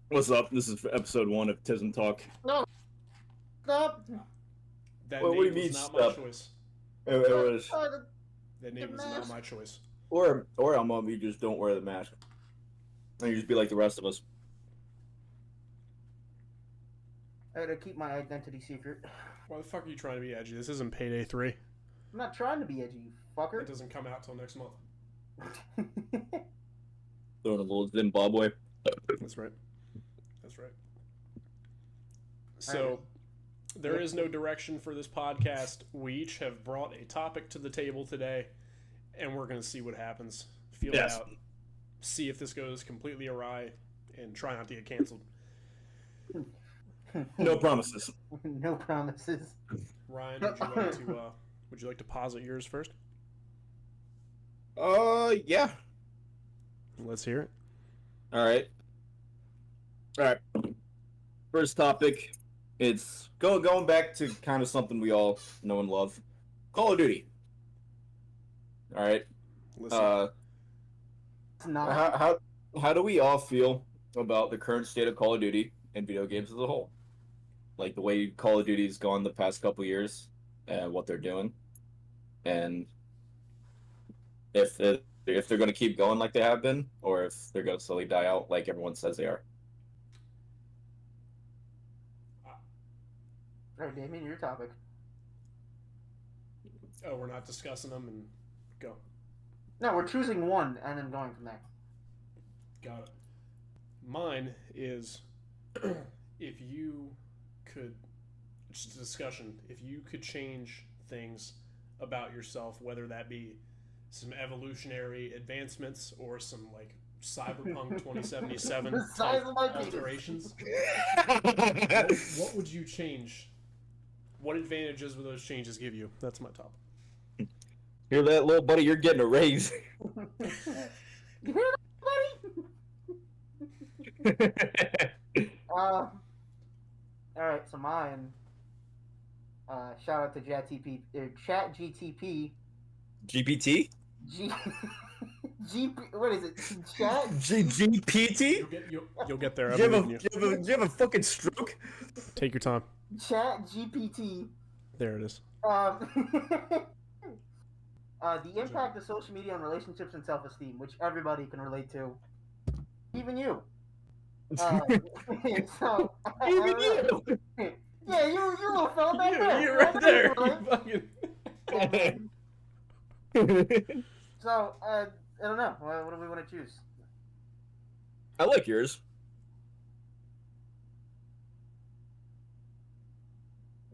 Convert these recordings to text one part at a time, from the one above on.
What's up? This is episode 1 of Tism Talk. No, stop. That What do you name was mean, not my stop? choice. It was, That name was not my choice. or I'm on. You just don't wear the mask, and you just be like the rest of us. I gotta keep my identity secret. Why the fuck are you trying to be edgy? This isn't Payday 3. I'm not trying to be edgy, you fucker. It doesn't come out till next month. Throwing a little Zimbabwe. That's right. So, there is no direction for this podcast. We each have brought a topic to the table today, and we're going to see what happens. Feel it out. See if this goes completely awry, and try not to get canceled. No promises. No promises. Ryan, would you like to posit yours first? Yeah. Let's hear it. All right. First topic. It's going back to kind of something we all know and love. Call of Duty. All right. Listen. How do we all feel about the current state of Call of Duty and video games as a whole? Like the way Call of Duty's gone the past couple years and what they're doing, and if they're going to keep going like they have been, or if they're going to slowly die out like everyone says they are. Alright, Damien, your topic. Oh, we're not discussing them and go. No, we're choosing one and then going from there. Got it. Mine is if you could, just a discussion, if you could change things about yourself, whether that be some evolutionary advancements or some like Cyberpunk 2077 The size of my penis. alterations, what would you change? What advantages would those changes give you? That's my topic. Hear that, little buddy? You're getting a raise. You hear that, buddy? Alright, so mine. Shout out to ChatGTP. GPT? What is it? Chat? GPT? You'll get there. Do you have a fucking stroke? Take your time. ChatGPT. There it is. The impact of social media on relationships and self-esteem, which everybody can relate to, even you. So Even you. Yeah, you little fella back there. You're right there. So I don't know. What do we want to choose? I like yours.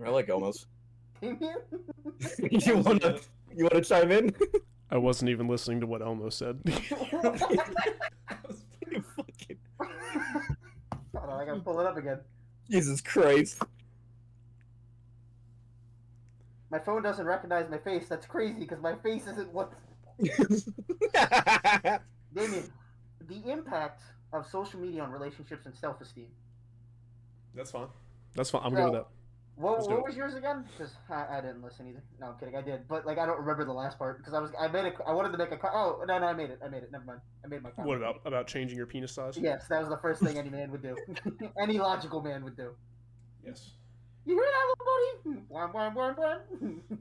I like Elmo's. Damien? You wanna chime in? I wasn't even listening to what Elmo said. Hold on, I gotta pull it up again. Jesus Christ. My phone doesn't recognize my face. That's crazy because my face isn't what. Damien, the impact of social media on relationships and self-esteem. That's fine. I'm good with that. What was yours again? Because I didn't listen either. No, I'm kidding. I did, but like I don't remember the last part because I wanted to make a. Oh no, I made it. Never mind. I made my comment. What about changing your penis size? Yes, that was the first thing any man would do. Any logical man would do. Yes. You hear that, little buddy? Wham, wham, wham, wham.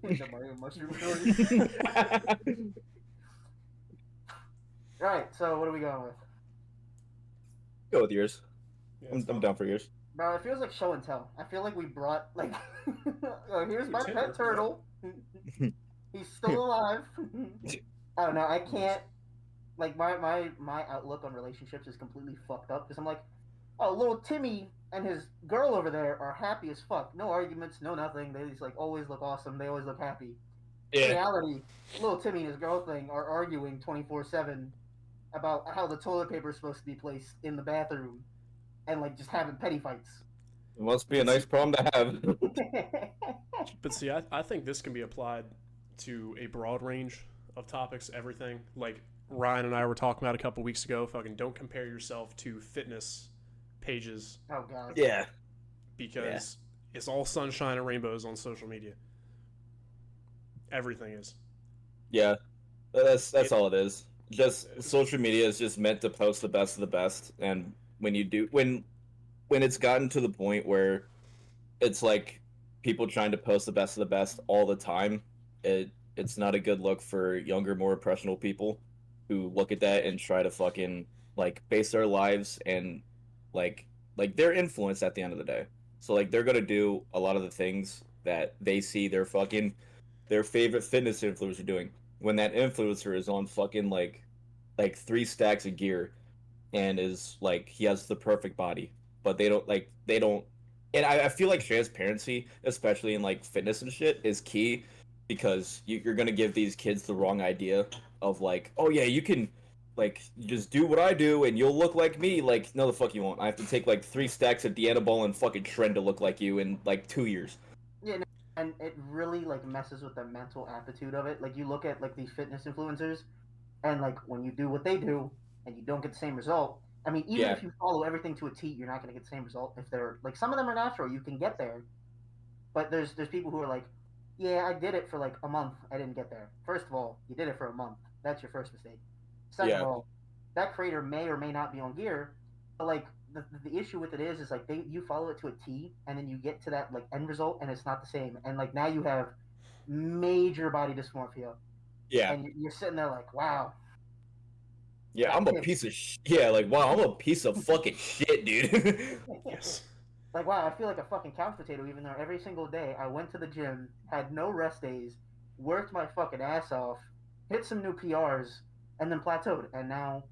The Mario mushroom story. Alright, so what are we going with? Go with yours. Yeah, I'm down for yours. Bro, it feels like show and tell. I feel like we brought, like, oh, here's my pet turtle. He's still alive. I don't know, I can't, like, my outlook on relationships is completely fucked up, because I'm like, oh, little Timmy and his girl over there are happy as fuck. No arguments, no nothing. They just, like, always look awesome. They always look happy. Yeah. In reality, little Timmy and his girl thing are arguing 24/7 about how the toilet paper is supposed to be placed in the bathroom. And, like, just having petty fights. It must be a nice problem to have. But see, I think this can be applied to a broad range of topics, everything. Like Ryan and I were talking about a couple weeks ago, fucking don't compare yourself to fitness pages. Oh, God. Yeah. Because it's all sunshine and rainbows on social media. Everything is. Yeah. That's all it is. Just social media is just meant to post the best of the best, and when when it's gotten to the point where it's like people trying to post the best of the best all the time, it's not a good look for younger, more impressionable people who look at that and try to fucking like base their lives and like they're influenced at the end of the day. So like they're gonna do a lot of the things that they see their favorite fitness influencer doing. When that influencer is on fucking like 3 stacks of gear and is like he has the perfect body, but they don't. And I feel like transparency, especially in like fitness and shit, is key because you're gonna give these kids the wrong idea of like, oh yeah, you can like you just do what I do and you'll look like me. Like, no, the fuck you won't. I have to take like 3 stacks of Dianabol and fucking trend to look like you in like 2 years. Yeah, no, and it really like messes with the mental aptitude of it. Like you look at like these fitness influencers, and like when you do what they do and you don't get the same result. I mean, even Yeah, if you follow everything to a T, you're not going to get the same result. If they're like some of them are natural, you can get there, but there's people who are like, yeah, I did it for like a month, I didn't get there. First of all, you did it for a month. That's your first mistake. Second of yeah, all, that creator may or may not be on gear, but like the issue with it is like you follow it to a T, and then you get to that like end result, and it's not the same, and like now you have major body dysmorphia, yeah, and you're sitting there like, wow, yeah. that I'm a kid, piece of yeah. Like, wow, I'm a piece of fucking shit, dude. Yes. like wow, I feel like a fucking couch potato. Even though every single day I went to the gym, had no rest days, worked my fucking ass off, hit some new PRs, and then plateaued, and now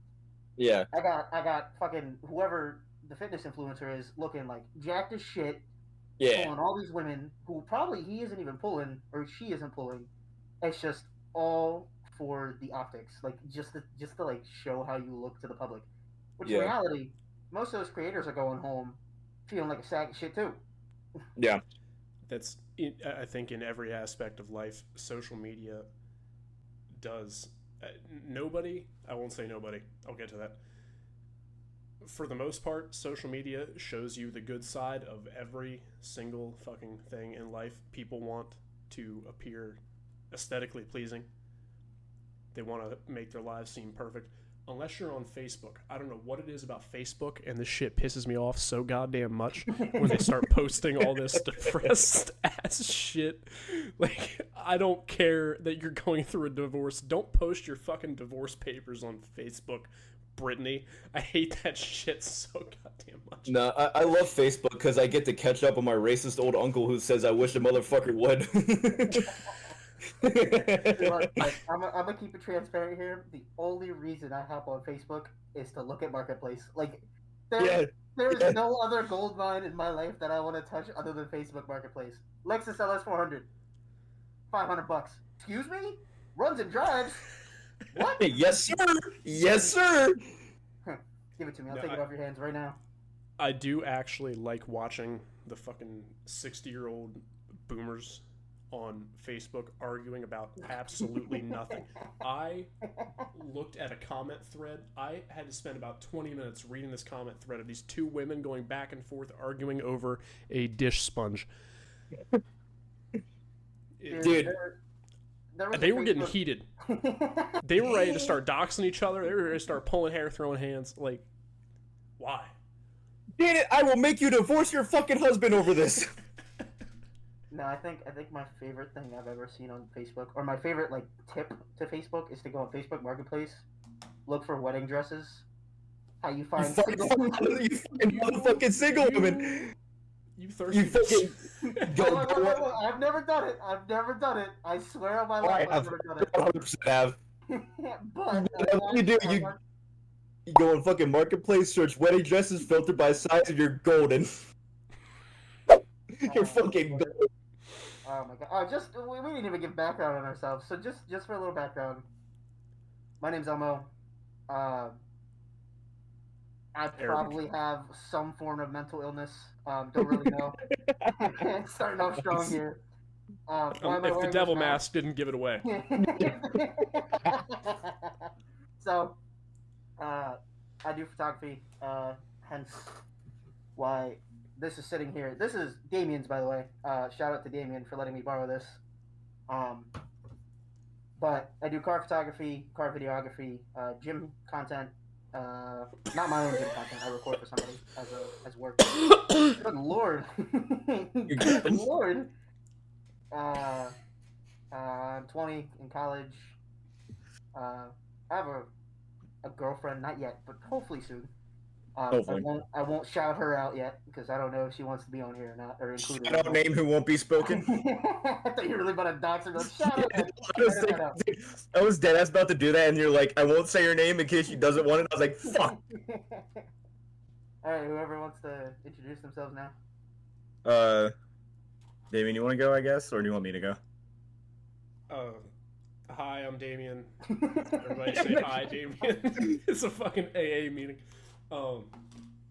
Yeah, I got fucking whoever the fitness influencer is looking like jacked as shit, yeah, pulling all these women who probably he isn't even pulling or she isn't pulling. It's just all for the optics, like just to like show how you look to the public. Which in yeah, reality, most of those creators are going home feeling like a sack of shit too. yeah, That's I think in every aspect of life, social media does. Nobody, I won't say nobody, I'll get to that. For the most part, social media shows you the good side of every single fucking thing in life. People want to appear aesthetically pleasing. They want to make their lives seem perfect. Unless you're on Facebook. I don't know what it is about Facebook, and this shit pisses me off so goddamn much when they start posting all this depressed ass shit. Like, I don't care that you're going through a divorce. Don't post your fucking divorce papers on Facebook, Brittany. I hate that shit so goddamn much. no, I love Facebook because I get to catch up on my racist old uncle who says I wish a motherfucker would. Like, I'm gonna keep it transparent here. The only reason I hop on Facebook is to look at Marketplace. Like, Yeah, there's yeah. no other gold mine in my life that I want to touch other than Facebook Marketplace. Lexus LS 400, $500. Excuse me? Runs and drives. What? Yes, sir. Yes, sir. Give it to me. I'll No, take it off your hands right now. I do actually like watching the fucking 60-year-old boomers on Facebook arguing about absolutely nothing. I looked at a comment thread. I had to spend about 20 minutes reading this comment thread of these two women going back and forth arguing over a dish sponge. Dude. They were getting heated. They were ready to start doxing each other. They were ready to start pulling hair, throwing hands. Like, why? Damn it, I will make you divorce your fucking husband over this. No, I think my favorite thing I've ever seen on Facebook, or my favorite like tip to Facebook, is to go on Facebook Marketplace, look for wedding dresses. How you find You fucking motherfucking single woman. You You thirsty. fucking go. Wait, I've never done it. I've never done it. I swear on my life, I've never done it. 100% have. But What you do, you go on fucking Marketplace, search wedding dresses, filter by size, and you're golden. You're fucking golden. Oh my god! Oh, we didn't even give background on ourselves. So just for a little background, my name's Elmo. I probably have some form of mental illness. Don't really know. Starting off strong here. If the devil mask didn't give it away. So, I do photography. Hence, why this is sitting here. This is Damien's, by the way. Shout out to Damien for letting me borrow this. But I do car photography, car videography, gym content, Not my own gym content. I record for somebody as work. Good lord. Good lord. I'm 20 in college. I have a girlfriend, not yet, but hopefully soon. Hopefully. I won't shout her out yet because I don't know if she wants to be on here or not, or included. Shout out name who won't be spoken. I thought you were really about to dox her. Like, shout out. I was dead ass about to do that, and you're like, I won't say your name in case she doesn't want it. I was like, fuck. All right, whoever wants to introduce themselves now. Damien, you want to go, I guess, or do you want me to go? Hi, I'm Damien. Everybody say hi, Damien. It's a fucking AA meeting.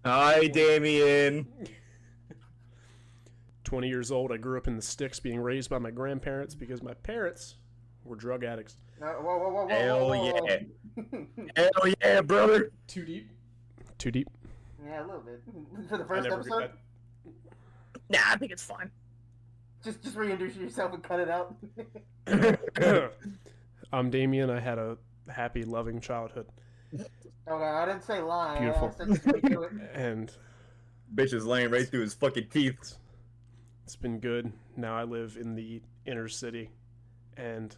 Hi, Damien. 20 years old. I grew up in the sticks being raised by my grandparents because my parents were drug addicts. Whoa. Hell yeah. Hell yeah, brother. Too deep? Too deep? Yeah, a little bit. For the first episode? Nah, I think it's fine. Just reintroduce yourself and cut it out. I'm Damien. I had a happy, loving childhood. Okay, I didn't say lie. Beautiful. And bitch is laying right through his fucking teeth. It's been good. Now I live in the inner city, and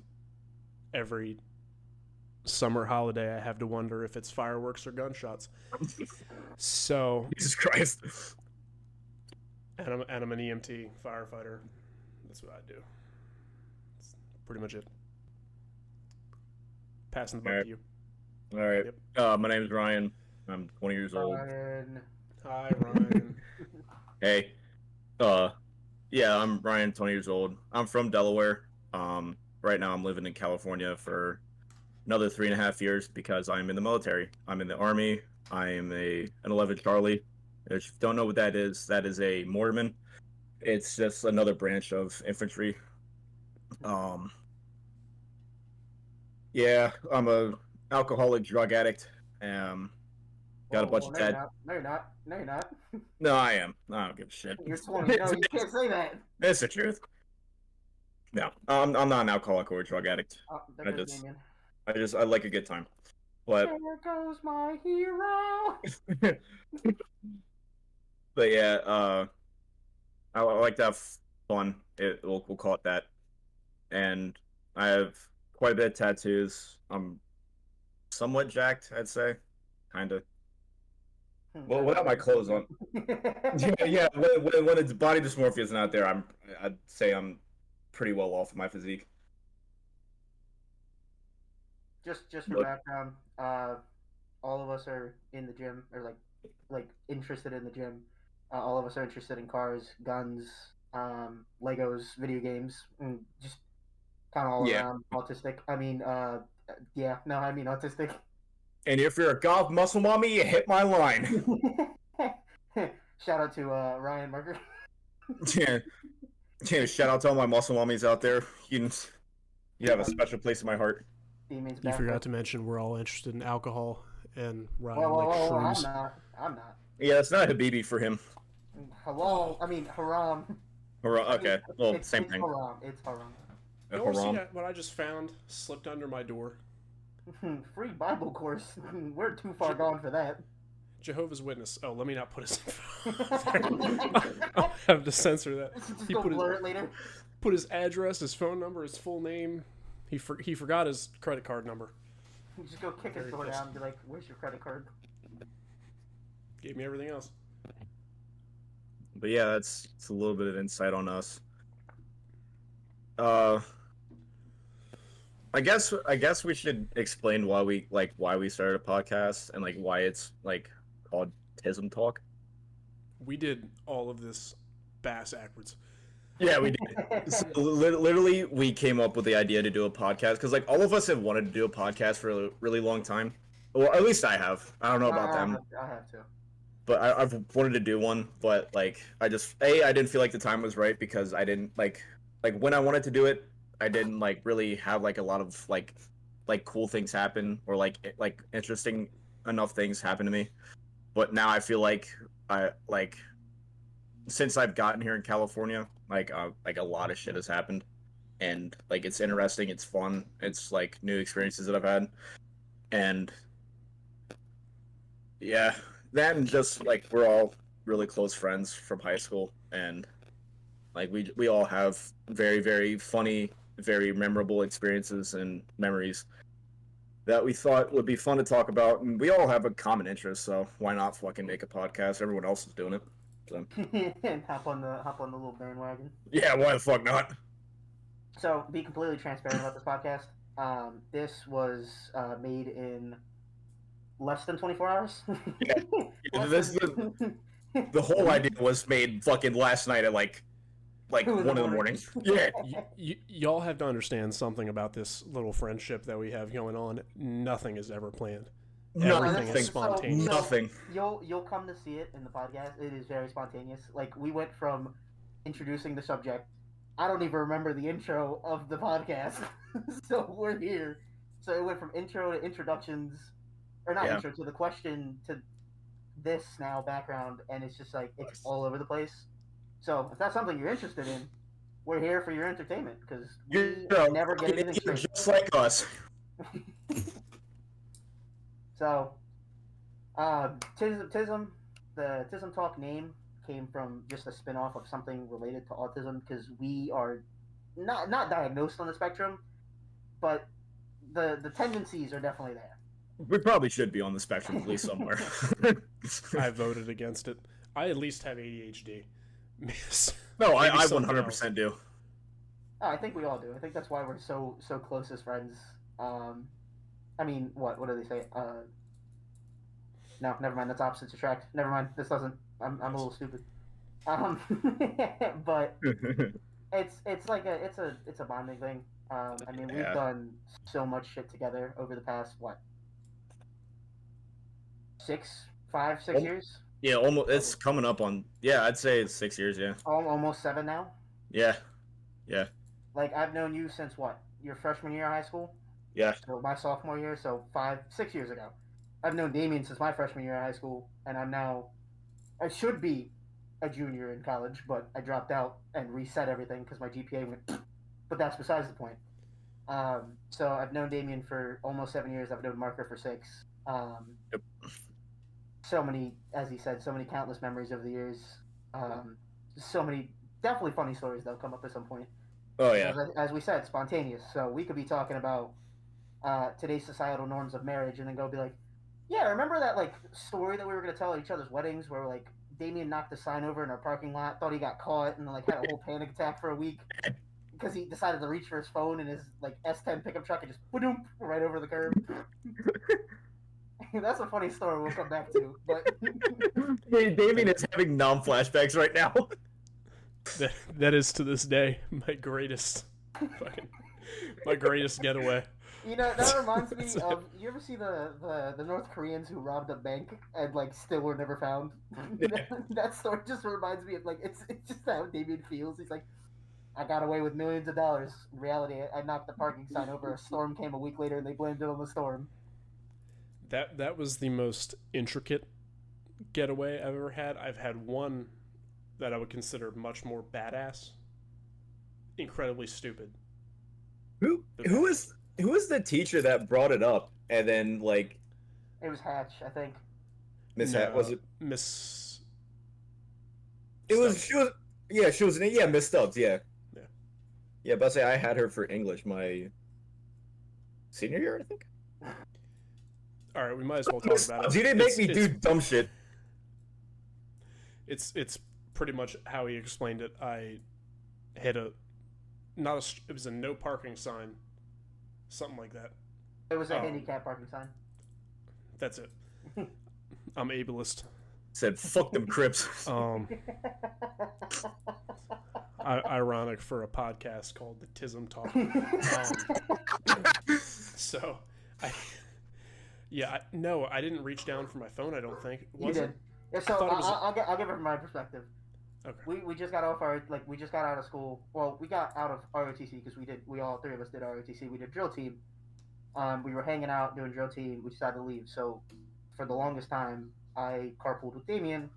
every summer holiday I have to wonder if it's fireworks or gunshots. So Jesus Christ. And I'm an EMT firefighter. That's what I do. That's pretty much it. Passing the buck to you. All right. Yep. My name is Ryan. I'm 20 years old. Hi, Ryan. Hey. Yeah, I'm Ryan, 20 years old. I'm from Delaware. Right now I'm living in California for another 3.5 years because I'm in the military. I'm in the Army. I am an 11 Charlie. If you don't know what that is a mortarman. It's just another branch of infantry. Yeah, I'm a alcoholic drug addict. Got a bunch of debt. No, you're not. No, I am. I don't give a shit. You're 20. No, you can't say that. It's the truth. No, I'm not an alcoholic or a drug addict. I like a good time. But there goes my hero. But yeah, I like to have fun. We'll call it that. And I have quite a bit of tattoos. I'm somewhat jacked, I'd say, kind of. Well, without my clothes on. yeah. When it's body dysmorphia is not there, I'd say I'm pretty well off of my physique. Just for background, all of us are in the gym, or like interested in the gym. All of us are interested in cars, guns, Legos, video games, and just kind of all around autistic. I mean, autistic. And if you're a golf muscle mommy, you hit my line. Shout out to Ryan Marker. Yeah, shout out to all my muscle mommies out there. You have a special place in my heart. You forgot to mention we're all interested in alcohol, and Ryan shrooms. I'm not. Yeah, it's not Habibi for him. Hello, I mean haram. Okay, well, same thing. It's haram. You want to see what I just found slipped under my door? Free Bible course. We're too far gone for that. Jehovah's Witness. Oh, let me not put his I'll have to censor that. He put his address, his phone number, his full name. He forgot his credit card number. You just go kick his door down and be like, "Where's your credit card?" Gave me everything else. But yeah, it's a little bit of insight on us. I guess we should explain why we started a podcast and like why it's like called Tism Talk. We did all of this bass backwards. Yeah, we did. So, literally, we came up with the idea to do a podcast because like all of us have wanted to do a podcast for a really long time. Well, at least I have. I don't know about them. I have to. But I've wanted to do one, but like I didn't feel like the time was right because I didn't like when I wanted to do it, I didn't like really have like a lot of like cool things happen or like interesting enough things happen to me. But now I feel like since I've gotten here in California, like a lot of shit has happened, and like it's interesting, it's fun, it's like new experiences that I've had, and Yeah, that and just like we're all really close friends from high school, and like we all have very funny, very memorable experiences and memories that we thought would be fun to talk about, and we all have a common interest, so why not fucking make a podcast? Everyone else is doing it. So. And hop on the little bandwagon. Yeah, why the fuck not? So, be completely transparent about this podcast. This was made in less than 24 hours. Yeah, the whole idea was made fucking last night at like 2 1 in the morning. Yeah. Y'all have to understand something about this little friendship that we have going on. Nothing is ever planned. Everything is spontaneous. Nothing. You'll come to see it in the podcast. It is very spontaneous. Like, we went from introducing the subject. I don't even remember the intro of the podcast. So we're here. So it went from intro to introductions, or not intro, to the question to this now background, and it's just like it's all over the place. So if that's something you're interested in, we're here for your entertainment because we never get anything straight. Just like us. So, Tism, the Tism Talk name came from just a spin-off of something related to autism because we are not diagnosed on the spectrum, but the tendencies are definitely there. We probably should be on the spectrum at least somewhere. I voted against it. I at least have ADHD. No, I 100% do. Oh, I think we all do. I think that's why we're so close as friends. I mean, what do they say? No, never mind. That's opposites attract. Never mind. This doesn't. I'm a little stupid. But it's like it's a bonding thing. I mean, we've done so much shit together over the past 5, 6 years. Yeah, almost. It's coming up on. Yeah, I'd say it's 6 years. Yeah. Almost 7 now. Yeah. Like I've known you since your freshman year of high school. Yeah. So my sophomore year, so 6 years ago. I've known Damien since my freshman year of high school, and I should be a junior in college, but I dropped out and reset everything because my GPA went. But that's besides the point. So I've known Damien for almost 7 years. I've known Marker for 6. Yep. So many, as he said, so many countless memories over the years. So many, definitely funny stories that'll come up at some point. Oh yeah. As we said, spontaneous. So we could be talking about today's societal norms of marriage, and then go be like, yeah, remember that like story that we were gonna tell at each other's weddings, where like Damien knocked the sign over in our parking lot, thought he got caught, and then like had a whole panic attack for a week because he decided to reach for his phone in his like S10 pickup truck and just boom right over the curb. That's a funny story we'll come back to. But Damien is having non-flashbacks right now. That is to this day my greatest getaway. You know, that reminds me of, you ever see the North Koreans who robbed a bank and like still were never found? That story just reminds me of like it's just how Damien feels. He's like, I got away with millions of dollars. In reality, I knocked the parking sign over. A storm came a week later and they blamed it on the storm. That was the most intricate getaway I've ever had. I've had one that I would consider much more badass. Incredibly stupid. Who is the teacher that brought it up and then like? It was Hatch, I think. Miss Hatch, was it? Miss. It was. She was. Yeah, she was. Yeah, Miss Stubbs. Yeah. Yeah. Yeah, but I say I had her for English my senior year, I think. All right, we might as well talk about it. You didn't make me do dumb shit. It's pretty much how he explained it. I hit it was a no parking sign, something like that. It was a handicap parking sign. That's it. I'm ableist. Said fuck them Crips. Ironic for a podcast called the Tism Talk. So I didn't reach down for my phone. I don't think. You did. Yeah, so I'll give it from my perspective. Okay. We just got off we just got out of school. Well, we got out of ROTC because we all three of us did ROTC. We did drill team. We were hanging out doing drill team. We decided to leave. So for the longest time, I carpooled with Damien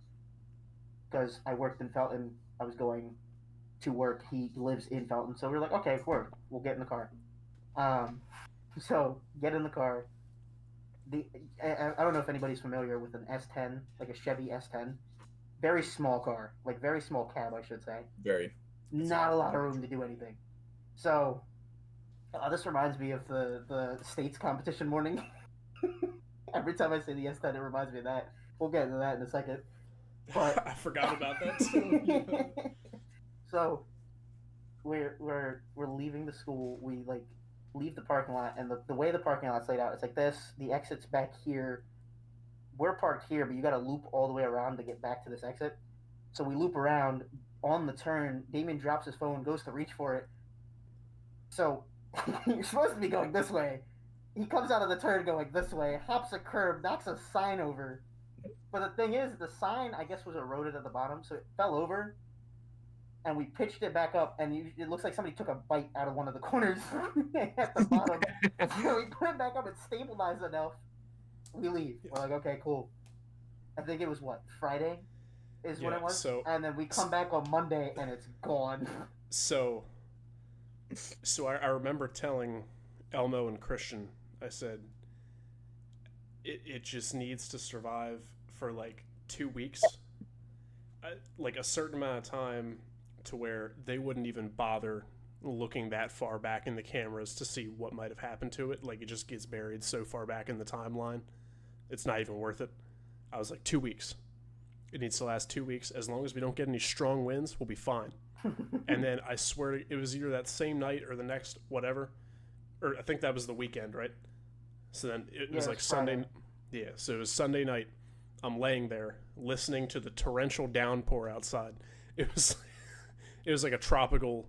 because I worked in Felton. I was going to work. He lives in Felton, so we were like, okay, we'll get in the car. So get in the car. the I don't know if anybody's familiar with an S10, like a Chevy S10. Very small car, like very small cab, I should say. Very. Not a lot of room to do anything. So this reminds me of the states competition morning. Every time I say the S10, it reminds me of that. We'll get into that in a second. But I forgot about that too. Yeah. So we're leaving the school. We like leave the parking lot, and the way the parking lot's laid out, it's like this. The exit's back here. We're parked here, but you got to loop all the way around to get back to this exit. So we loop around on the turn. Damien drops his phone, goes to reach for it. So you're supposed to be going this way. He comes out of the turn going this way, hops a curb, knocks a sign over. But the thing is, the sign, I guess, was eroded at the bottom, so it fell over, and we pitched it back up, and it looks like somebody took a bite out of one of the corners at the bottom. So we put it back up, it's stabilized enough. We leave. We're like, okay, cool. I think it was, Friday is when it was? So, and then we come back on Monday, and it's gone. So I remember telling Elmo and Christian, I said, it just needs to survive for like 2 weeks, like a certain amount of time to where they wouldn't even bother looking that far back in the cameras to see what might have happened to it. Like, it just gets buried so far back in the timeline, it's not even worth it. I was like, 2 weeks. It needs to last 2 weeks. As long as we don't get any strong winds, we'll be fine. And then I swear it was either that same night or the next whatever, or I think that was the weekend, right? So then it was like Sunday. Friday. Yeah, so it was Sunday night. I'm laying there listening to the torrential downpour outside. It was like a tropical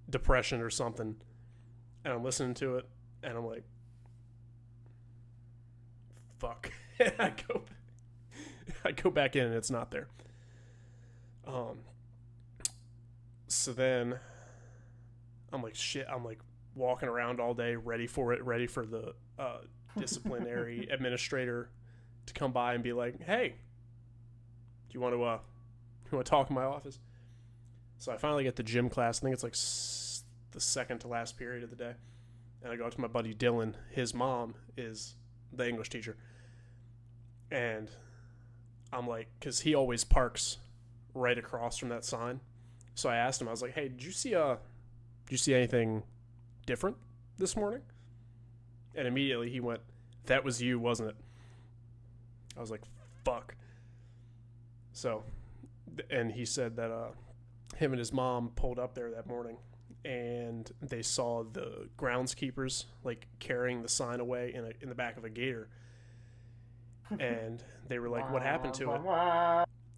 depression or something, and I'm listening to it, and I'm like, fuck. And I go back in, and it's not there. So then I'm like, shit. I'm like walking around all day, ready for the disciplinary administrator to come by and be like, hey, do you want to talk in my office? So I finally get to gym class. I think it's like the second to last period of the day. And I go up to my buddy Dylan. His mom is the English teacher. And I'm like, because he always parks right across from that sign. So I asked him, I was like, hey, did you see anything different this morning? And immediately he went, that was you, wasn't it? I was like, fuck. So, and he said that him and his mom pulled up there that morning, and they saw the groundskeepers like carrying the sign away in the back of a gator. And they were like, what happened to it?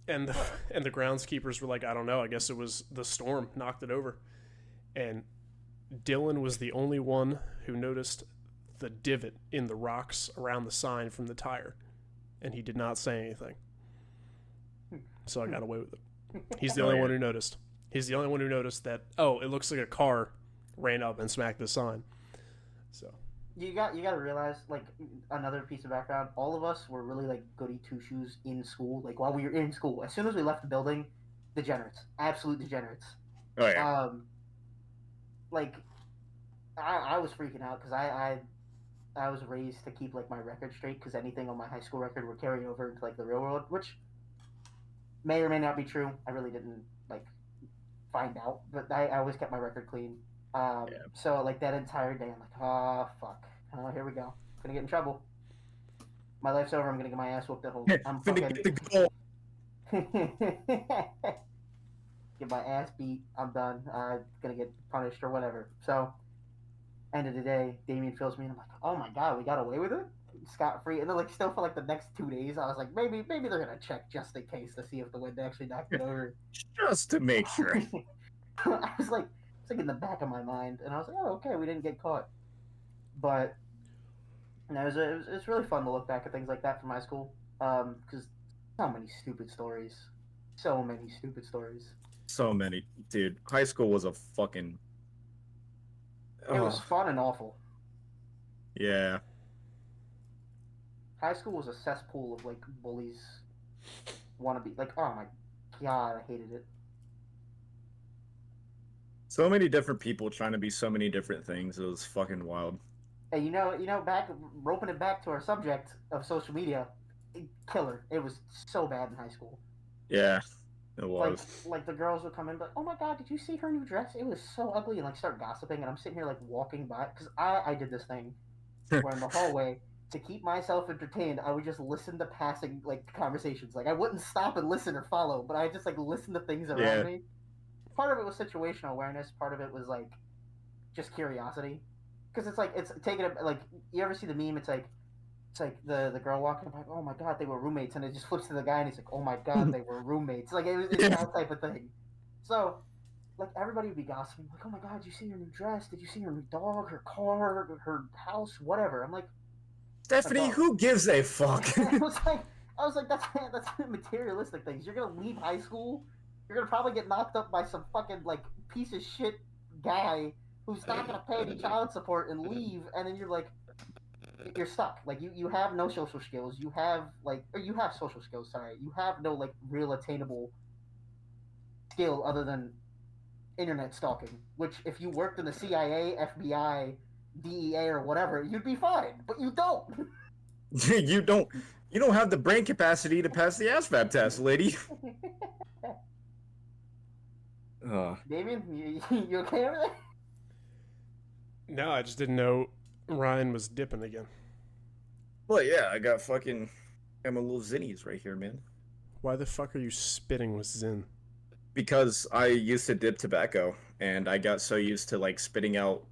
And the groundskeepers were like, I don't know. I guess it was the storm knocked it over. And Dylan was the only one who noticed the divot in the rocks around the sign from the tire. And he did not say anything. So I got away with it. He's the only one who noticed. He's the only one who noticed that, oh, it looks like a car ran up and smacked the sign. So You got to realize, like, another piece of background, all of us were really, like, goody two-shoes in school. Like, while we were in school, as soon as we left the building, degenerates. Absolute degenerates. Oh, yeah. Like, I was freaking out because I was raised to keep, like, my record straight because anything on my high school record would carry over into, like, the real world, which may or may not be true. I really didn't, like, find out, but I always kept my record clean. So like that entire day, I'm like, oh fuck, oh here we go, gonna get in trouble. My life's over. I'm gonna get my ass whooped at home. I'm fucking Get the goal. get my ass beat. I'm done. Gonna get punished or whatever. So end of the day, Damien fills me, and I'm like, oh my god, we got away with it, scot free. And then like still for like the next 2 days, I was like, maybe they're gonna check just in case to see if the wind actually knocked it over. Just to make sure. I was like in the back of my mind, and I was like, oh, okay, we didn't get caught. But it's really fun to look back at things like that from high school, because so many stupid stories. So many, dude. High school was a fucking... It was fun and awful. Yeah. High school was a cesspool of, like, bullies wannabe. Like, oh my god, I hated it. So many different people trying to be so many different things. It was fucking wild. Hey, back roping it back to our subject of social media, killer. It was so bad in high school. Yeah, it Like, was. like the girls would come in, but oh my god, did you see her new dress? It was so ugly, and like start gossiping, and I'm sitting here like walking by because I did this thing where in the hallway to keep myself entertained, I would just listen to passing like conversations. Like I wouldn't stop and listen or follow, but I just like listen to things around Yeah. me. Part of it was situational awareness. Part of it was like just curiosity, because it's like it's taking a like you ever see the meme? It's like the girl walking by, oh my god, they were roommates, and it just flips to the guy, and he's like, oh my god, they were roommates. Like it's that type of thing. So like everybody would be gossiping, like, oh my god, did you see her new dress? Did you see her new dog, her car, her house, whatever? I'm like, Stephanie, dog. who gives a fuck? I was like, that's materialistic things. You're gonna leave high school, you're gonna probably get knocked up by some fucking like piece of shit guy who's not gonna pay any child support and leave, and then you're stuck. Like you have no social skills. You have you have social skills. Sorry, you have no like real attainable skill other than internet stalking. Which if you worked in the CIA, FBI, DEA, or whatever, you'd be fine. But you don't. you don't have the brain capacity to pass the ASVAB test, lady. Damien, you okay over there? No, I just didn't know Ryan was dipping again. Well, yeah, I got my little zinnies right here, man. Why the fuck are you spitting with Zin? Because I used to dip tobacco, and I got so used to like spitting out,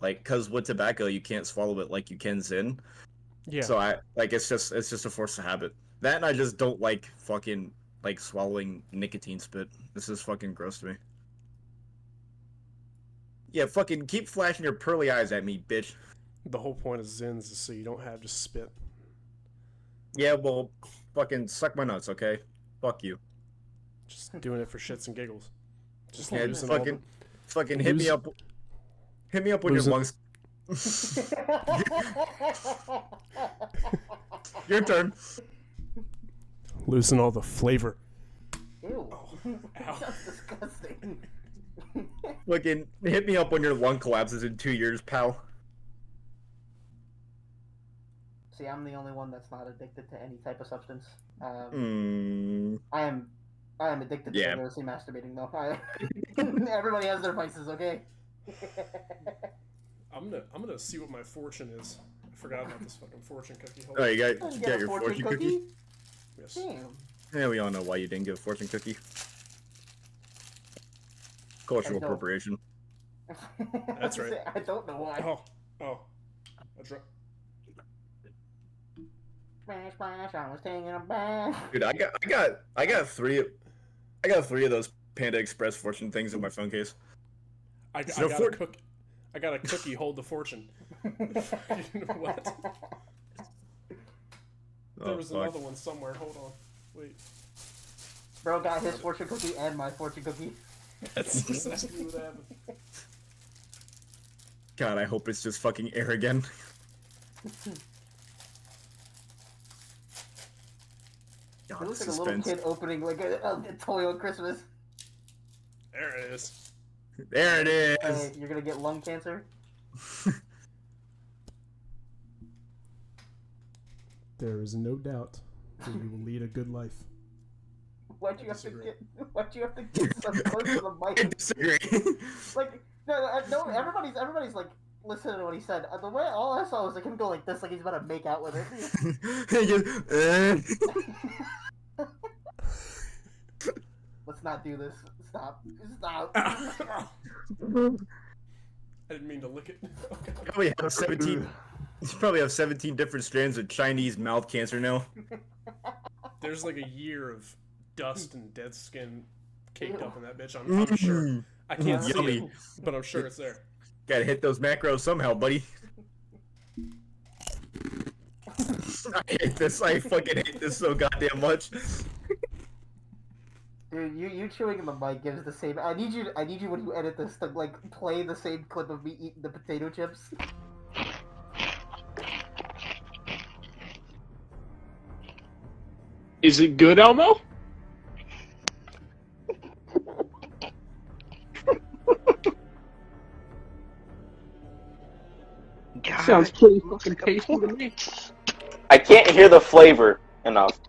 like, cause with tobacco you can't swallow it like you can Zin. Yeah. So I like it's just a force of habit. That and I just don't like fucking like swallowing nicotine spit. This is fucking gross to me. Yeah, fucking keep flashing your pearly eyes at me, bitch. The whole point of Zins is so you don't have to spit. Yeah, well, fucking suck my nuts, okay? Fuck you. Just doing it for shits and giggles. Just Yeah, losing fucking hit me up. Hit me up when your lungs. Your turn. Losing all the flavor. Ew. Ow. That's disgusting. Fucking hit me up when your lung collapses in 2 years, pal. See, I'm the only one that's not addicted to any type of substance. I am addicted to vigorously masturbating, though. Everybody has their vices, okay? I'm gonna see what my fortune is. I forgot about this fucking fortune cookie. Oh, you got a your fortune cookie? Yes. Damn. Yeah, we all know why you didn't get a fortune cookie. Cultural appropriation. That's right. I don't know why. Oh. That's right. Splash, splash, I was taking a bath. Dude, I got three of those Panda Express fortune things in my phone case. I got a cookie. Hold the fortune. What? There was another one somewhere. Hold on. Wait. Bro got his fortune cookie and my fortune cookie. That's exactly what happened. God, I hope it's just fucking air again. God, It looks like a little kid opening like a toy on Christmas. There it is. There it is. Hey, you're gonna get lung cancer? There is no doubt that you will lead a good life. Why'd you have to get so close to the mic? I disagree. Like, no, everybody's like listening to what he said. The way all I saw was like him go like this, like he's about to make out with it. Let's not do this. Stop. I didn't mean to lick it. Probably have 17. You probably have 17 different strands of Chinese mouth cancer now. There's like a year of dust and dead skin caked up in that bitch. I'm sure. I can't see it, but I'm sure it's there. Gotta hit those macros somehow, buddy. I hate this. I fucking hate this so goddamn much. Dude, you chewing in the mic gives the same. I need you when you edit this to like play the same clip of me eating the potato chips. Is it good, Elmo? God Sounds pretty fucking tasty to me. I can't hear the flavor enough.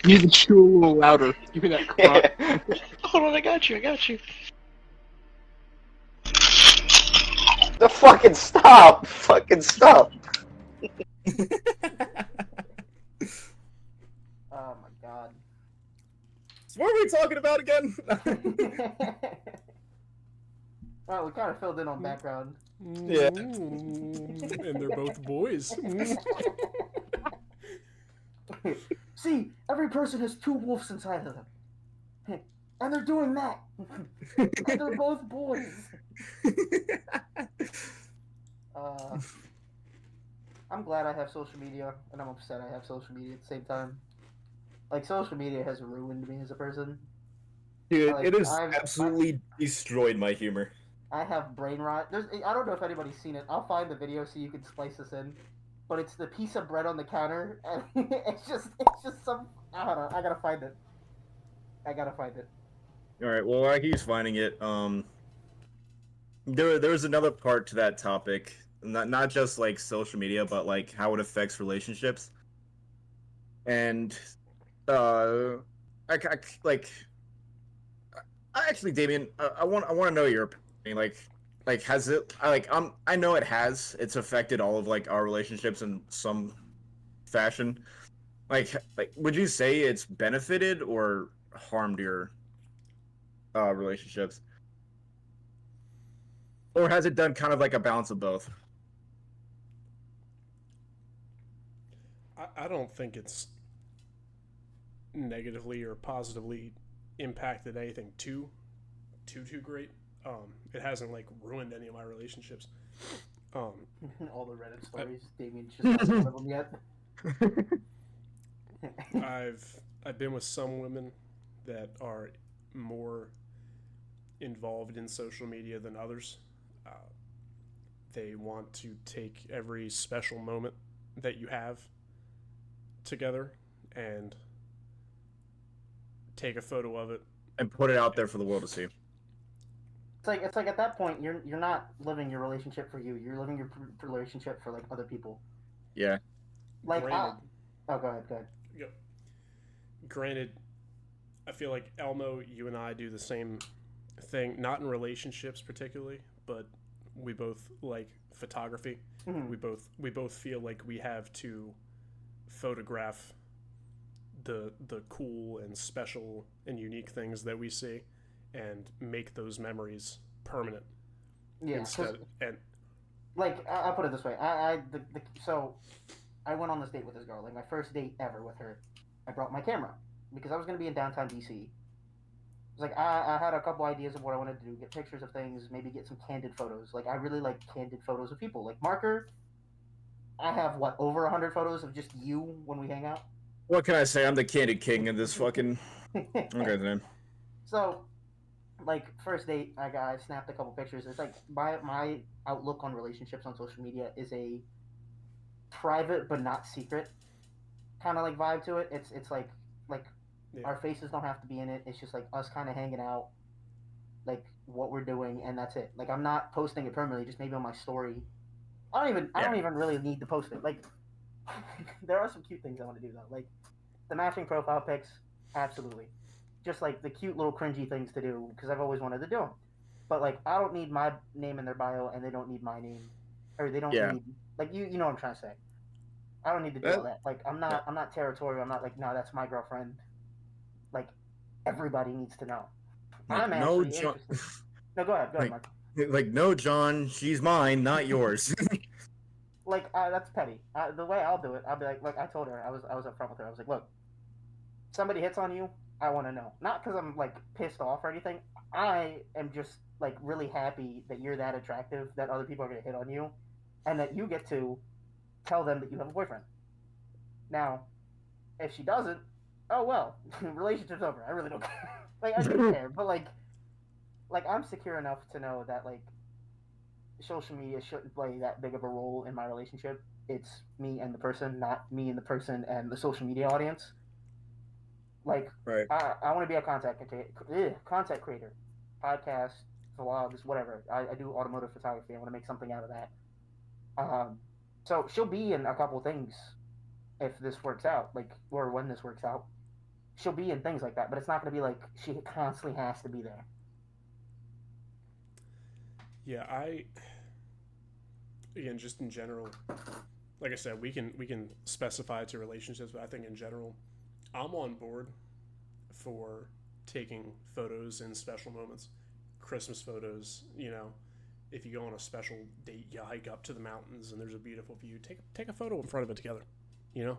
You need to chew a little louder. Give me that crunch. Hold on, I got you. The fucking stop! Fucking stop! Oh my god. So what are we talking about again? Well, we kind of filled in on background. Yeah. And they're both boys. See, every person has two wolves inside of them. And they're doing that. And they're both boys. I'm glad I have social media, and I'm upset I have social media at the same time. Like, social media has ruined me as a person. Dude, Like, it has I've absolutely destroyed my humor. I have brain rot. I don't know if anybody's seen it. I'll find the video so you can splice this in. But it's the piece of bread on the counter, and it's just some. I don't know. I gotta find it. All right. Well, while he's finding it, there was another part to that topic, not just like social media, but like how it affects relationships. And actually, Damien, I want to know your opinion. Like has it I know it has. It's affected all of like our relationships in some fashion. Like would you say it's benefited or harmed your relationships? Or has it done kind of like a balance of both? I don't think it's negatively or positively impacted anything too great. It hasn't like ruined any of my relationships. All the Reddit stories, Damien just hasn't one of them yet. I've been with some women that are more involved in social media than others. They want to take every special moment that you have together and take a photo of it and put it out there for the world to see. It's like at that point you're not living your relationship for you. You're living your relationship for like other people. Yeah. Like Granted, go ahead. Yep. Granted, I feel like Elmo, you and I do the same thing, not in relationships particularly, but we both like photography. Mm-hmm. We both feel like we have to photograph the cool and special and unique things that we see and make those memories permanent. Yeah. And like I'll put it this way. So I went on this date with this girl, like my first date ever with her. I brought my camera because I was going to be in downtown DC. It was like I had a couple ideas of what I wanted to do, get pictures of things, maybe get some candid photos. Like I really like candid photos of people. Like Marker, I have over 100 photos of just you when we hang out. What can I say? I'm the candid king of this fucking. Okay, then. So, like first date, I snapped a couple pictures. It's like my outlook on relationships on social media is a private but not secret kind of like vibe to it. It's like yeah. Our faces don't have to be in it. It's just like us kind of hanging out, like what we're doing, and that's it. Like I'm not posting it permanently, just maybe on my story. I don't even really need to post it. Like there are some cute things I want to do though, like the matching profile pics, absolutely. Just like the cute little cringy things to do because I've always wanted to do them. But like I don't need my name in their bio, and they don't need my name, or they don't need like you know what I'm trying to say. I don't need to do all that. Like I'm not territorial. I'm not like no, that's my girlfriend. Like everybody needs to know. I'm actually interested. No, go ahead, Mike. Like no, John, she's mine, not yours. Like that's petty. The way I'll do it, I'll be like I told her, I was upfront with her. I was like, look, somebody hits on you, I want to know. Not because I'm like pissed off or anything. I am just like really happy that you're that attractive that other people are gonna hit on you, and that you get to tell them that you have a boyfriend. Now, if she doesn't, oh well, relationship's over. I really don't care. Like I don't care, but like I'm secure enough to know that like social media shouldn't play that big of a role in my relationship. It's me and the person, not me and the person and the social media audience. Like, right. I want to be a content creator, podcast, vlogs, whatever. I do automotive photography. I want to make something out of that. So she'll be in a couple things if this works out, like, or when this works out. She'll be in things like that, but it's not going to be like she constantly has to be there. Yeah, again, just in general, like I said, we can specify it to relationships, but I think in general, I'm on board for taking photos in special moments, Christmas photos. If you go on a special date, you hike up to the mountains and there's a beautiful view, take a photo in front of it together,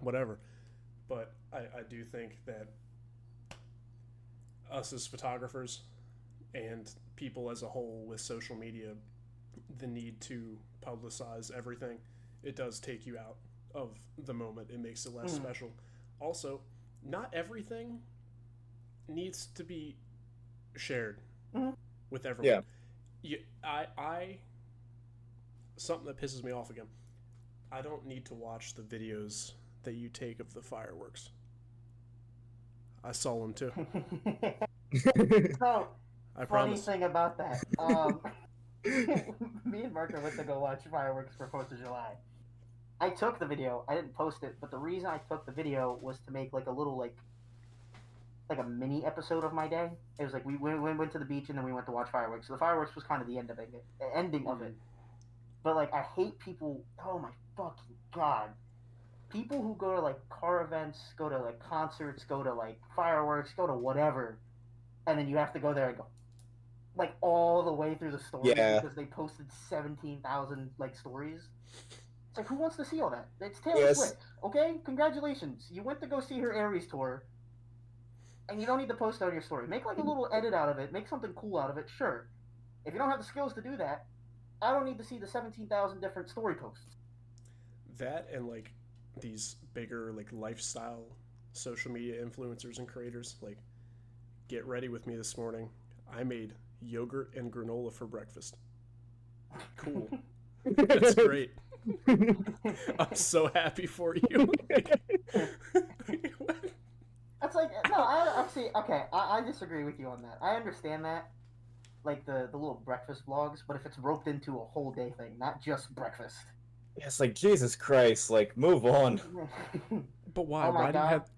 whatever. But I do think that us as photographers and people as a whole with social media, the need to publicize everything, it does take you out of the moment. It makes it less special. Also, not everything needs to be shared with everyone. I something that pisses me off again. I don't need to watch the videos that you take of the fireworks. I saw them too. So, I funny promise. thing about that, me and Marco went to go watch fireworks for 4th of July. I took the video. I didn't post it, but the reason I took the video was to make like a little like a mini episode of my day. It was like we went to the beach and then we went to watch fireworks. So the fireworks was kind of the ending of it. But like I hate people. Oh my fucking god! People who go to like car events, go to like concerts, go to like fireworks, go to whatever, and then you have to go there and go like all the way through the story because they posted 17,000 like stories. It's like, who wants to see all that? It's Taylor Swift, okay? Congratulations, you went to go see her Aries tour, and you don't need to post it on your story. Make like a little edit out of it. Make something cool out of it. Sure. If you don't have the skills to do that, I don't need to see the 17,000 different story posts. That and like these bigger like lifestyle social media influencers and creators, like, get ready with me this morning. I made yogurt and granola for breakfast. Cool. That's great. I'm so happy for you. That's like, no, I actually, okay, I disagree with you on that. I understand that, like the little breakfast vlogs, but if it's roped into a whole day thing, not just breakfast. It's like, Jesus Christ, like, move on. But why? Oh my Why do you God. have...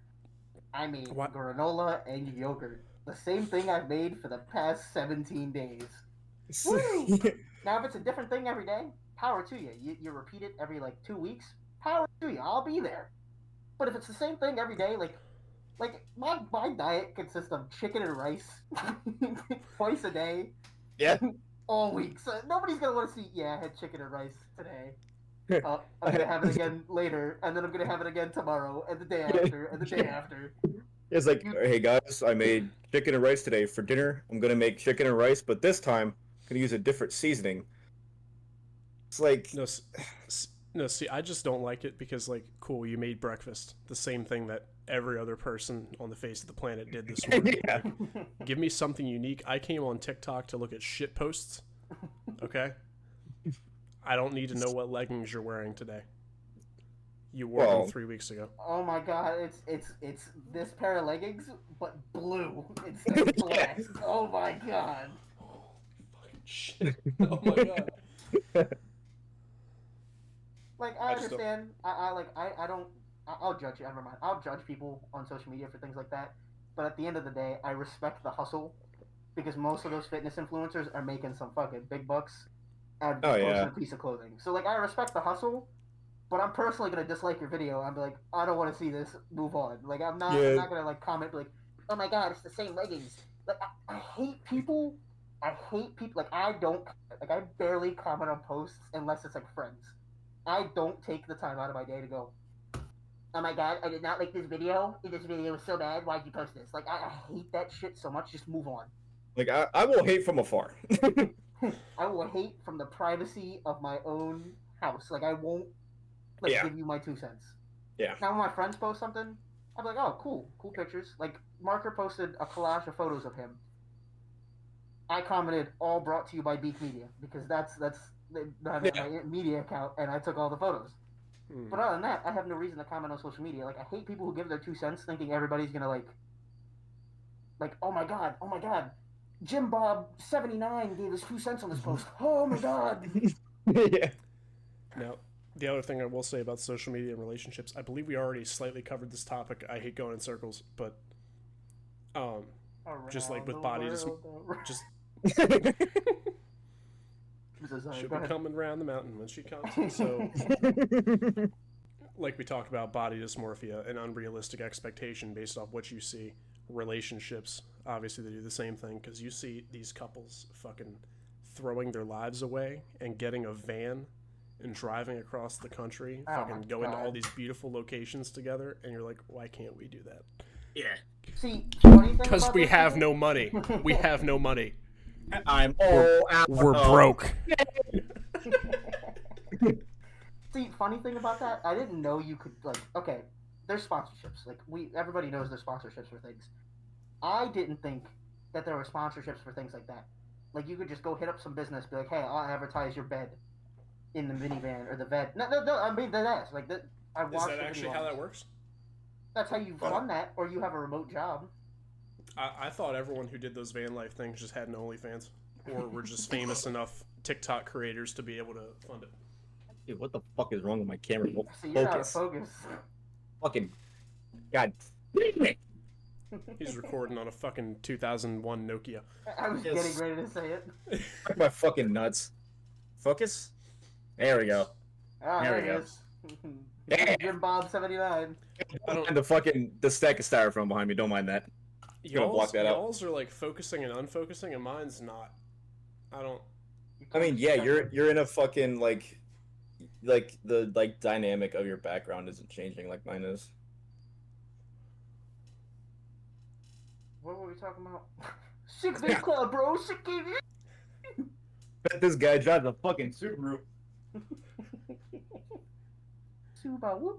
I made granola and yogurt. The same thing I've made for the past 17 days. Woo! Now, if it's a different thing every day, power to you. You repeat it every, like, 2 weeks, power to you. I'll be there. But if it's the same thing every day, like my diet consists of chicken and rice twice a day. Yeah. All week. So nobody's going to want to see, yeah, I had chicken and rice today. I'm going to have it again later, and then I'm going to have it again tomorrow, and the day after, and the day after. It's like, hey guys, I made chicken and rice today for dinner. I'm going to make chicken and rice, but this time I'm going to use a different seasoning. It's like... No, see, I just don't like it because, like, cool, you made breakfast. The same thing that every other person on the face of the planet did this morning. Yeah. Like, give me something unique. I came on TikTok to look at shit posts, okay? I don't need to know what leggings you're wearing today. You wore them 3 weeks ago. Oh my God, it's this pair of leggings, but blue instead of black. Yes. Oh my God. Fucking shit. Oh my God. Like, I understand. I'll judge you. Never mind. I'll judge people on social media for things like that. But at the end of the day, I respect the hustle because most of those fitness influencers are making some fucking big bucks out of posting a piece of clothing. So, like, I respect the hustle, but I'm personally going to dislike your video. I'm like, I don't want to see this. Move on. Like, I'm not going to, like, comment, like, oh my God, it's the same leggings. Like, I hate people. Like, I barely comment on posts unless it's, like, friends. I don't take the time out of my day to go, oh my God, I did not like this video. This video was so bad. Why'd you post this? Like, I hate that shit so much. Just move on. Like, I will hate from afar. I will hate from the privacy of my own house. Like, I won't, like, give you my 2 cents. Yeah. Now, when my friends post something, I'm like, oh, cool pictures. Like, Marker posted a collage of photos of him. I commented, all brought to you by Beak Media, because that's my media account, and I took all the photos. But other than that, I have no reason to comment on social media. Like, I hate people who give their 2 cents thinking everybody's gonna, like, oh my God, Jim Bob 79 gave us 2 cents on this post. Oh my god. Yeah. Now, the other thing I will say about social media and relationships, I believe we already slightly covered this topic. I hate going in circles, but just like with bodies, just she'll be coming around the mountain when she comes. So, like we talked about, body dysmorphia, an unrealistic expectation based off what you see. Relationships, obviously, they do the same thing because you see these couples fucking throwing their lives away and getting a van and driving across the country, fucking going to all these beautiful locations together, and you're like, why can't we do that? Yeah. See, funny thing Because about we this have shit- no money. We have no money. I'm all out. We're broke. See, funny thing about that, I didn't know you could okay, there's sponsorships. Everybody knows there's sponsorships for things. I didn't think that there were sponsorships for things like that. Like you could just go hit up some business, be like, hey, I'll advertise your bed in the minivan or the bed. No, I mean that ass. Like that. I Is watched. that actually how that works? That's how you fund that, or you have a remote job. I thought everyone who did those van life things just had an OnlyFans, or were just famous enough TikTok creators to be able to fund it. Dude, what the fuck is wrong with my camera? See, you're out of focus. Fucking god. He's recording on a fucking 2001 Nokia. I was getting ready to say it. My fucking nuts. Focus. There we go. Ah, There there we it go. is. Yeah. Jim Bob 79. I don't. And the stack of styrofoam behind me. Don't mind that. Gonna block that out. Y'all's are like focusing and unfocusing, and mine's not. I don't. I mean, yeah, you're in a fucking like the dynamic of your background isn't changing like mine is. What were we talking about? Sick Bay Club, bro. Sick game. Bet this guy drives a fucking Subaru. Subaru.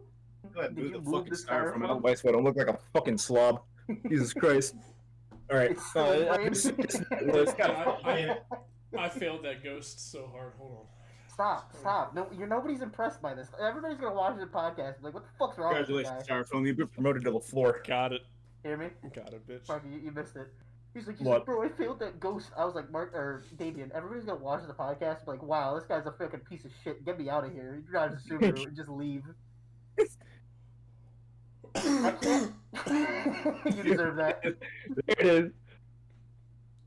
Go ahead, Did move you the move fucking the styrofoam styrofoam? out my sweat. I look like a fucking slob. Jesus Christ. All right. It's still in frame. I failed that ghost so hard. Hold on. Stop. No, nobody's impressed by this. Everybody's gonna watch the podcast and be like, what the fuck's wrong with this guy? Congratulations, styrofoam. You've been promoted to the floor. Got it. Hear me? Got it, bitch. Fuck, you missed it. He's What? like, bro, I failed that ghost. I was like, Mark or Damien, everybody's gonna watch the podcast and be like, wow, this guy's a fucking piece of shit. Get me out of here. He drives a Subaru and just leave. I can't. You deserve that. There it is.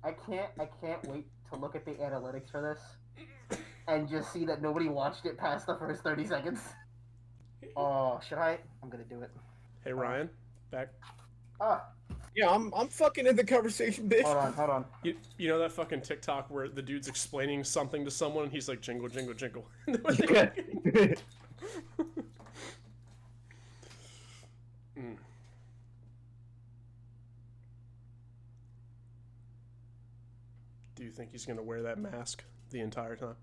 I can't wait to look at the analytics for this and just see that nobody watched it past the first 30 seconds. Oh, should I? I'm gonna do it. Hey Ryan, back. Ah, Yeah, I'm fucking in the conversation, bitch. hold on. You know that fucking TikTok where the dude's explaining something to someone and he's like jingle jingle jingle. Yeah. Mm. Do you think he's gonna wear that mask the entire time?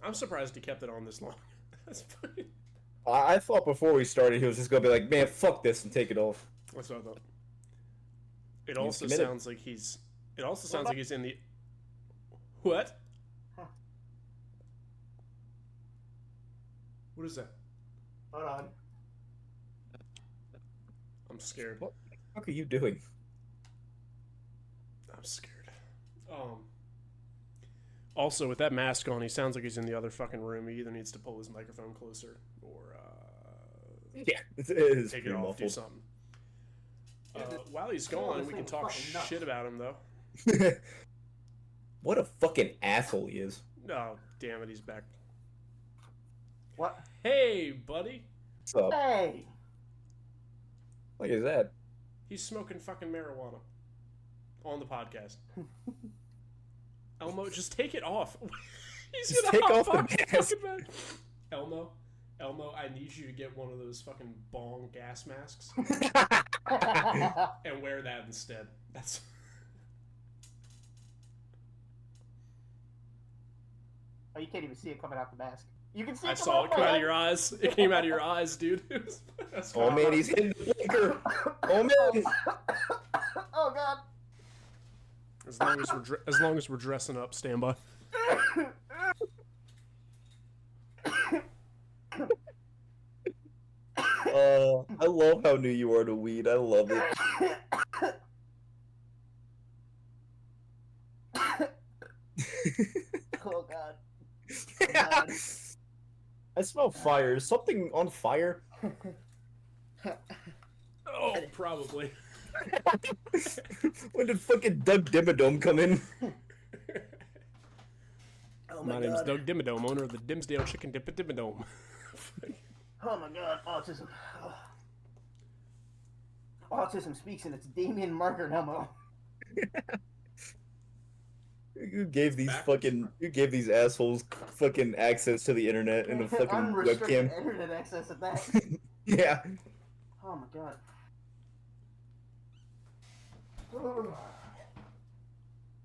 I'm surprised he kept it on this long. That's funny. I thought before we started he was just gonna be like, man, fuck this and take it off. That's what I thought. It also committed. sounds like he's. It also sounds like he's in the. What? Huh. What is that? Hold on. I'm scared. What the fuck are you doing? I'm scared. Also, with that mask on, he sounds like he's in the other fucking room. He either needs to pull his microphone closer or Yeah, it is take pretty it off, do muffled. something. While he's gone, we can talk fucking nuts. shit about him, though. What a fucking asshole he is. Oh, damn it, he's back. What? Hey, buddy. What's up? Hey! Look at that. He's smoking fucking marijuana on the podcast. Elmo, just take it off. He's Just gonna take off the hotbox mask. fucking mask. Elmo, I need you to get one of those fucking bong gas masks and wear that instead. That's. Oh, you can't even see it coming out the mask. You can see it I saw it come out of your eyes. It came out of your eyes, dude. That's Oh man, he's hitting the blinker. Oh man. Oh god. As long as we're dressing up, stand by. I love how new you are to weed. I love it. Oh god. I smell fire. Is something on fire? Oh, probably. When did fucking Doug Dimmadome come in? Oh My name's Doug Dimmadome, owner of the Dimsdale Chicken Dip at Dimmadome. Oh my god, autism. Oh. Autism speaks and it's Damien Marker Nemo. You gave these Backwards. assholes fucking access to the internet and a fucking Unrestricted webcam. internet access at that. Yeah. Oh my god.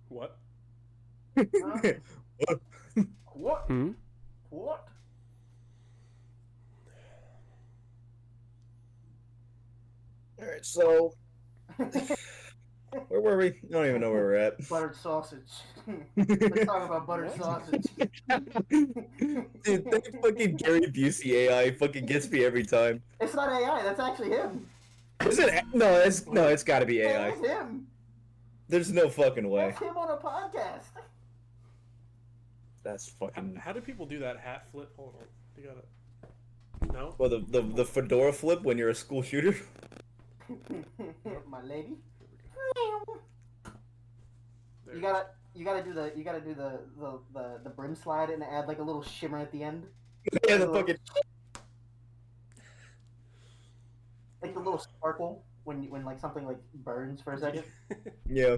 What? Huh? What? Hmm? What? Alright, so where were we? I don't even know where we're at. Buttered sausage. Let's talk about buttered sausage. Dude, that fucking Gary Busey AI fucking gets me every time. It's not AI, that's actually him. Is it? No, it's gotta be AI. That's him. There's no fucking way. That's him on a podcast. That's fucking. How do people do that hat flip? Hold on. You gotta. No? Well, the fedora flip when you're a school shooter. My lady. There You it is. gotta do the brim slide and add like a little shimmer at the end. Yeah, the fucking. Like the little sparkle when like something like burns for a second. Yeah,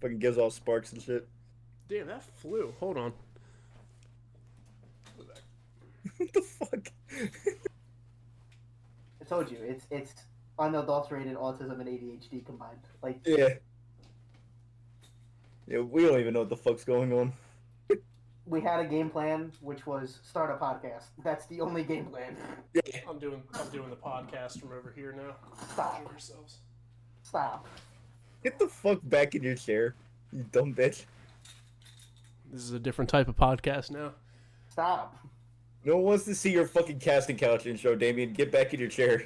fucking gives off sparks and shit. Damn, that flew. Hold on. What the fuck? I told you, it's unadulterated autism and ADHD combined. Like Yeah. Yeah, we don't even know what the fuck's going on. we had a game plan, which was start a podcast. That's the only game plan. I'm doing the podcast from over here now. Stop. Enjoy yourselves. Stop. Get the fuck back in your chair, you dumb bitch. This is a different type of podcast now. Stop. No one wants to see your fucking casting couch intro, Damien. Get back in your chair.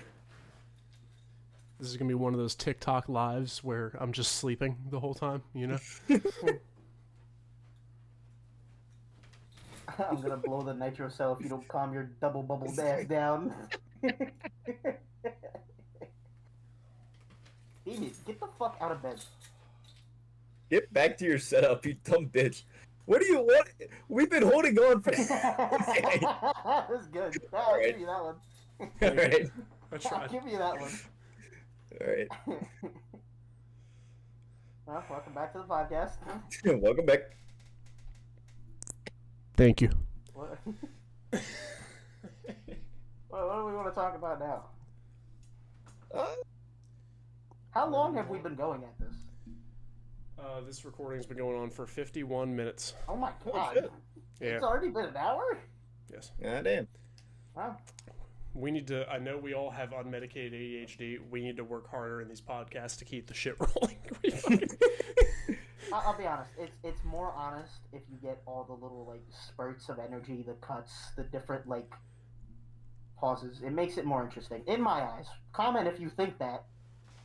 This is gonna be one of those TikTok lives where I'm just sleeping the whole time, you know? I'm gonna blow the nitro cell if you don't calm your double bubble ass down. Damien, get the fuck out of bed. Get back to your setup, you dumb bitch. What do you want? We've been holding on for. That was good. I'll give you that one. All right. I I'll tried. give you that one. All right. Well, welcome back to the podcast. Welcome back. Thank you. What? What do we want to talk about now? How long have we been going at this? This recording's been going on for 51 minutes. Oh my Oh, god. shit. Yeah. It's already been an hour? Yes. God damn. Wow. We need to. I know we all have unmedicated ADHD. We need to work harder in these podcasts to keep the shit rolling. I'll be honest. It's more honest if you get all the little like spurts of energy, the cuts, the different like pauses. It makes it more interesting in my eyes. Comment if you think that.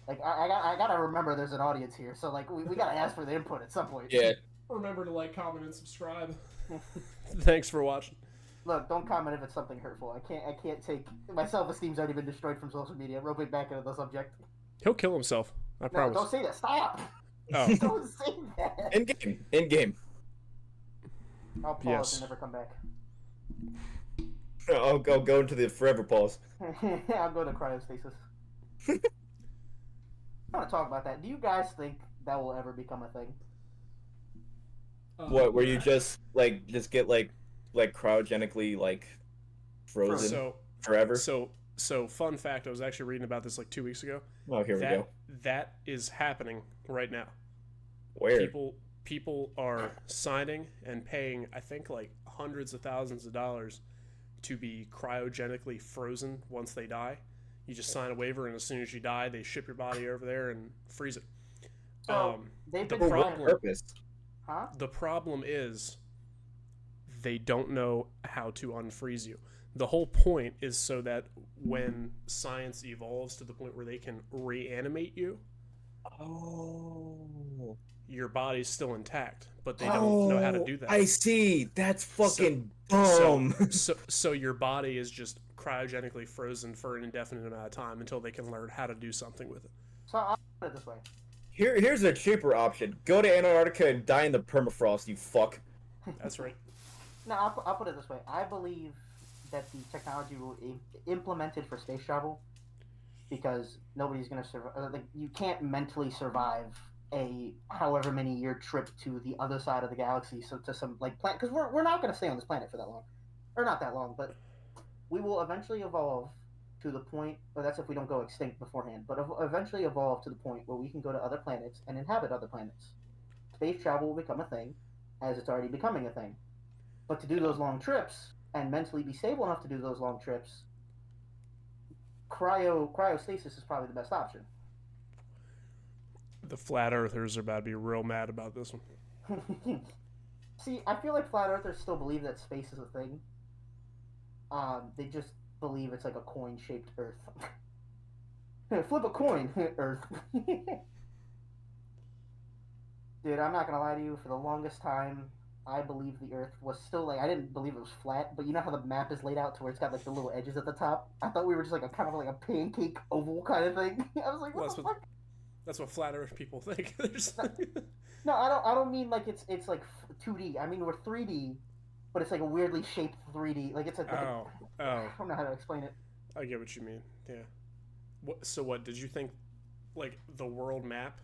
Like I gotta remember there's an audience here, so like we gotta ask for the input at some point. Yeah. Remember to like, comment, and subscribe. Thanks for watching. Look, don't comment if it's something hurtful. I can't take my self-esteem's already been destroyed from social media. Roping back into the subject. He'll kill himself. I No, promise. don't say that. Stop. Oh. Don't say that. In game. In game. I'll pause Yes. and never come back. I'll go into the forever pause. I'll go to cryostasis. I want to talk about that. Do you guys think that will ever become a thing? What? Where you just get like cryogenically like frozen So forever? so fun fact. I was actually reading about this like 2 weeks ago. Oh, here we go. That is happening right now. Where? People are signing and paying, I think, like hundreds of thousands of dollars to be cryogenically frozen once they die. You just sign a waiver, and as soon as you die, they ship your body over there and freeze it. So they've the been For what problem- purpose? Huh? The problem is they don't know how to unfreeze you. The whole point is so that when science evolves to the point where they can reanimate you, Oh. your body's still intact, but they don't know how to do that. I see. That's fucking So, dumb. so your body is just cryogenically frozen for an indefinite amount of time until they can learn how to do something with it. So I'll put it this way. Here's a cheaper option. Go to Antarctica and die in the permafrost, you fuck. That's right. No, I'll put it this way. I believe that the technology will be implemented for space travel because nobody's going to survive. Like, you can't mentally survive a however many year trip to the other side of the galaxy. So to some like planet, because we're not going to stay on this planet for that long, or not that long, but we will eventually evolve to the point, or that's if we don't go extinct beforehand, but eventually evolve to the point where we can go to other planets and inhabit other planets. Space travel will become a thing, as it's already becoming a thing. But to do those long trips and mentally be stable enough to do those long trips, cryostasis is probably the best option. The flat earthers are about to be real mad about this one. See, I feel like flat earthers still believe that space is a thing. They just believe it's like a coin-shaped Earth. Flip a coin, Earth. Dude, I'm not gonna lie to you. For the longest time, I believed the Earth was still like, I didn't believe it was flat, but you know how the map is laid out to where it's got like the little edges at the top? I thought we were just like a kind of like a pancake oval kind of thing. I was like, what the fuck? That's what flat Earth people think. No, I don't mean like it's like 2D. I mean we're 3D, but it's like a weirdly shaped 3D. Like it's a. I don't know how to explain it. I get what you mean. Yeah. So what did you think? Like the world map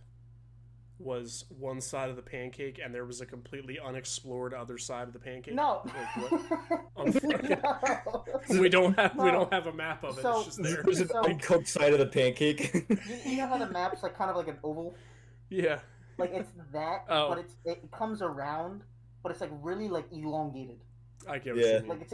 was one side of the pancake, and there was a completely unexplored other side of the pancake. No. Like, what? No. We don't have a map of it. So, it's just there. There's an uncooked side of the pancake. You know how the map's like kind of like an oval? Yeah. Like it's that, but it comes around, but it's like really like elongated. I get what you mean. Like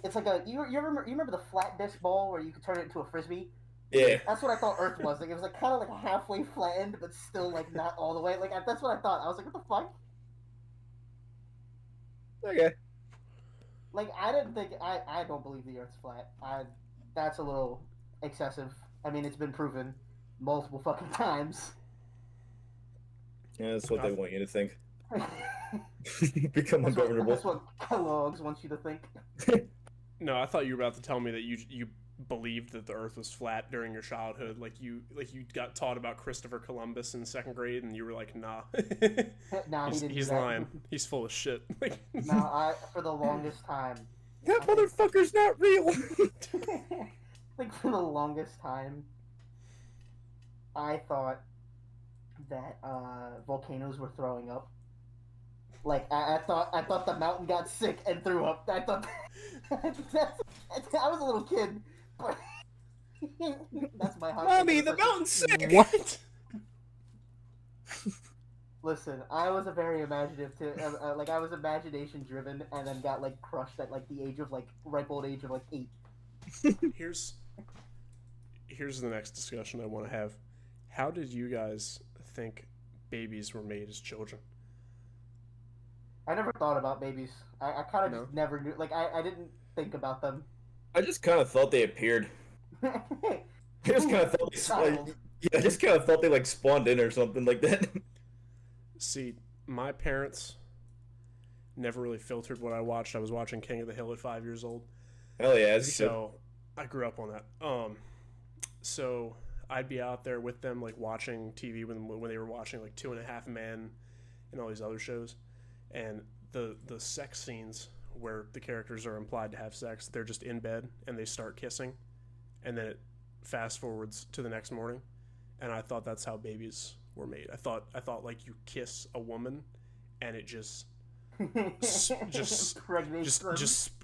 it's like a you remember the flat disc ball where you could turn it into a frisbee? Yeah. That's what I thought Earth was. Like it was like kind of like halfway flattened, but still like not all the way. Like that's what I thought. I was like, what the fuck? Okay. Like I didn't think I don't believe the Earth's flat. That's a little excessive. I mean, it's been proven multiple fucking times. Yeah, that's what they want you to think. Become ungovernable. That's what Kellogg's wants you to think. No, I thought you were about to tell me that you believed that the Earth was flat during your childhood. Like you got taught about Christopher Columbus in 2nd grade, and you were like, nah. Nah, he's lying. He's full of shit. No, for the longest time. That motherfucker's not real. Like for the longest time, I thought that volcanoes were throwing up. Like I thought the mountain got sick and threw up. I thought I was a little kid, but that's my hot. Mommy, the mountain's sick. What? Listen, I was a very imaginative like I was imagination driven, and then got like crushed at like the age of like ripe old age of like 8. Here's the next discussion I want to have. How did you guys think babies were made as children? I never thought about babies. I kind of just never knew. Like I didn't think about them. I just kind of thought they appeared. I just kind of thought they like spawned in or something like that. See, my parents never really filtered what I watched. I was watching King of the Hill at 5 years old. Hell yeah! So I grew up on that. So I'd be out there with them, like watching TV when they were watching like 2.5 Men and all these other shows, and the sex scenes where the characters are implied to have sex, they're just in bed and they start kissing, and then it fast forwards to the next morning, and I thought that's how babies were made. I thought like you kiss a woman, and it just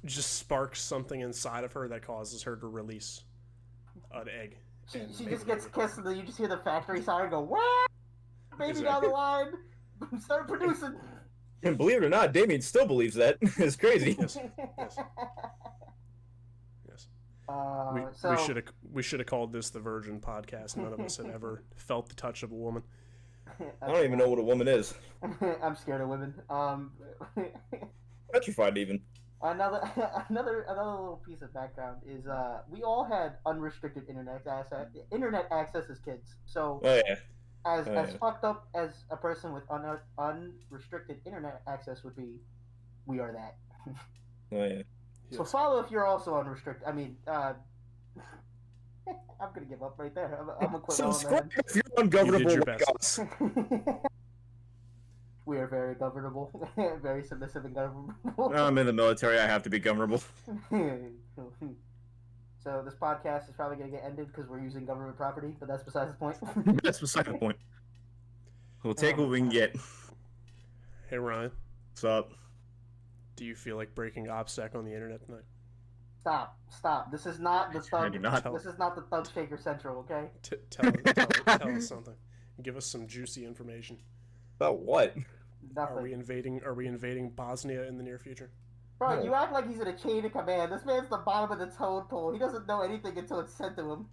sparks something inside of her that causes her to release an egg. She just gets kissed, and then you just hear the factory siren go, "What? Baby down the line, start producing." And believe it or not, Damien still believes that. It's crazy. Yes. We should have called this the Virgin Podcast. None of us have ever felt the touch of a woman. I don't even know what a woman is. I'm scared of women. Petrified even. Another little piece of background is we all had unrestricted internet access as kids. So oh yeah, as fucked up as a person with unrestricted internet access would be, we are that. Oh yeah. So follow if you're also unrestricted. I mean, I'm gonna give up right there. I'm gonna quit while I'm Subscribe ahead. if you're ungovernable your like best. us. We are very governable, very submissive and governable. I'm in the military. I have to be governable. So this podcast is probably gonna get ended because we're using government property, but that's besides the point. That's beside the point. We'll take what we can get. Hey Ryan, What's up? do you feel like breaking OPSEC on the internet tonight? Stop. This is not the thug. Maybe not. This is not the Thug Shaker Central, okay? Tell us something. Give us some juicy information. About what? Nothing. Are we invading Bosnia in the near future? Bro, No. you act like he's in a chain of command. This man's the bottom of the toad pole. He doesn't know anything until it's sent to him.